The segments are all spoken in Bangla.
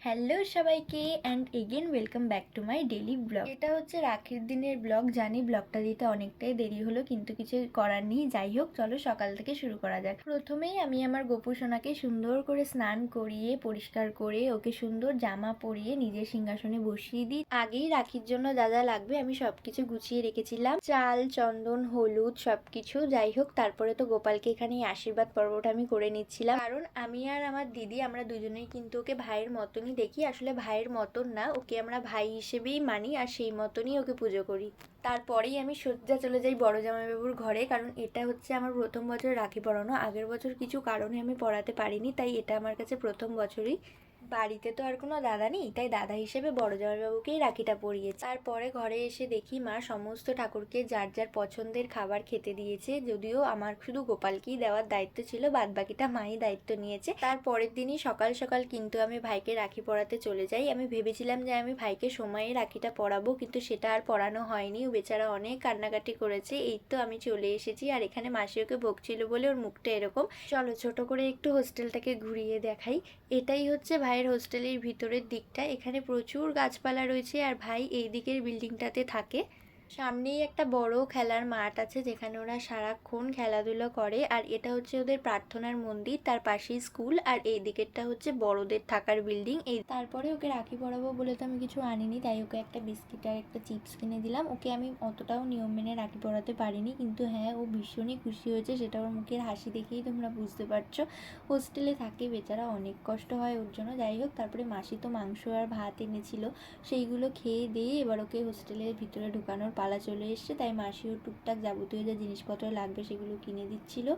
হ্যালো সবাইকে and again welcome back to my daily blog. এটা হচ্ছে রাখির দিনের ব্লগ। জানি ব্লগটা দিতে অনেকটাই দেরি হলো, কিন্তু কিছু করার নেই। যাই হোক, চলো সকাল থেকে শুরু করা যাক। প্রথমেই আমি আমার গোপু সোনাকে সুন্দর করে স্নান করিয়ে পরিষ্কার করে ওকে সুন্দর জামা পরিয়ে নিজের সিংহাসনে বসিয়ে দিই। আগেই রাখির জন্য যা যা লাগবে আমি সবকিছু গুছিয়ে রেখেছিলাম, চাল, চন্দন, হলুদ সবকিছু। যাই হোক, তারপরে তো গোপালকে এখানে আশীর্বাদ পর্বটা আমি করে নিচ্ছিলাম, কারণ আমি আর আমার দিদি আমরা দুজনেই কিন্তু ওকে ভাইয়ের মতনই দেখি। আসলে ভাইয়ের মতন না, ওকে আমরা ভাই হিসেবেই মানি আর সেই মতনই ওকে পুজো করি। তারপরেই আমি সোজা চলে যাই বড় জামাইবাবুর ঘরে, কারণ এটা হচ্ছে আমার প্রথম বছর রাখি পরানো। আগের বছর কিছু কারণে আমি পড়াতে পারিনি, তাই এটা আমার কাছে প্রথম বছরই। বাড়িতে তো আর কোনো দাদা নেই, তাই দাদা হিসেবে বড় জামাইবাবুকেই রাখিটা পরিয়েছে। তারপরে ঘরে এসে দেখি মা সমস্ত ঠাকুরকে যার যার পছন্দের খাবার খেতে দিয়েছে। যদিও আমার শুধু গোপালকেই দেওয়ার দায়িত্ব ছিল, বাদ বাকিটা মাই দায়িত্ব নিয়েছে। তারপরের দিনই সকাল সকাল কিন্তু আমি ভাইকে রাখি পরাতে চলে যাই। আমি ভেবেছিলাম যে আমি ভাইকে সময়ে রাখিটা পরাবো, কিন্তু সেটা আর পরানো হয়নি। ও বেচারা অনেক কান্নাকাটি করেছে। এই তো আমি চলে এসেছি, আর এখানে মাসি ওকে বকছিল বলে ওর মুখটা এরকম। চলো ছোট করে একটু হোস্টেলটাকে ঘুরিয়ে দেখাই। এটাই হচ্ছে ভাইয়ের হোস্টেলের ভিতরের দিকটা। এখানে প্রচুর গাছপালা রয়েছে, আর ভাই এই দিকের বিল্ডিংটাতে থাকে। সামনেই একটা বড় খেলার মাঠ আছে, যেখানে ওরা সারাক্ষণ খেলাধুলো করে। আর এটা হচ্ছে ওদের প্রার্থনার মন্দির, তার পাশেই স্কুল। আর এই দিকেরটা হচ্ছে বড়দের থাকার বিল্ডিং। এই তারপরে ওকে রাখি পরাবো বলে তো আমি কিছু আনিনি, তাই ওকে একটা বিস্কিট আর একটা চিপস কিনে দিলাম। ওকে আমি অতটাও নিয়ম মেনে রাখি পরাতে পারিনি, কিন্তু হ্যাঁ, ও ভীষণই খুশি হয়েছে। সেটা ওর মুখের হাসি দেখেই তোমরা বুঝতে পারছো। হোস্টেলে থাকে বেচারা, অনেক কষ্ট হয় ওর জন্য। যাই হোক, তারপরে মাসি তো মাংস আর ভাত এনেছিল, সেইগুলো খেয়ে দিয়ে এবার ওকে হোস্টেলের ভিতরে ঢুকানোর পালা চলে এসছে। তাই মাসিও টুকটাক যাবতীয় যে জিনিসপত্র লাগবে সেগুলো কিনে দিচ্ছিল।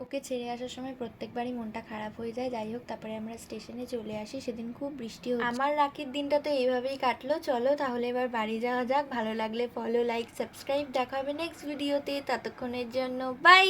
ওকে ছেড়ে আসার সময় প্রত্যেকবারই মনটা খারাপ হয়ে যায়। যাই হোক, তারপরে আমরা স্টেশনে চলে আসি। সেদিন খুব বৃষ্টি হচ্ছে। আমার রাখির দিনটা তো এইভাবেই কাটলো। চলো তাহলে এবার বাড়ি যাওয়া যাক। ভালো লাগলে ফলো, লাইক, সাবস্ক্রাইব। দেখা হবে নেক্সট ভিডিওতে। ততক্ষণের জন্য বাই।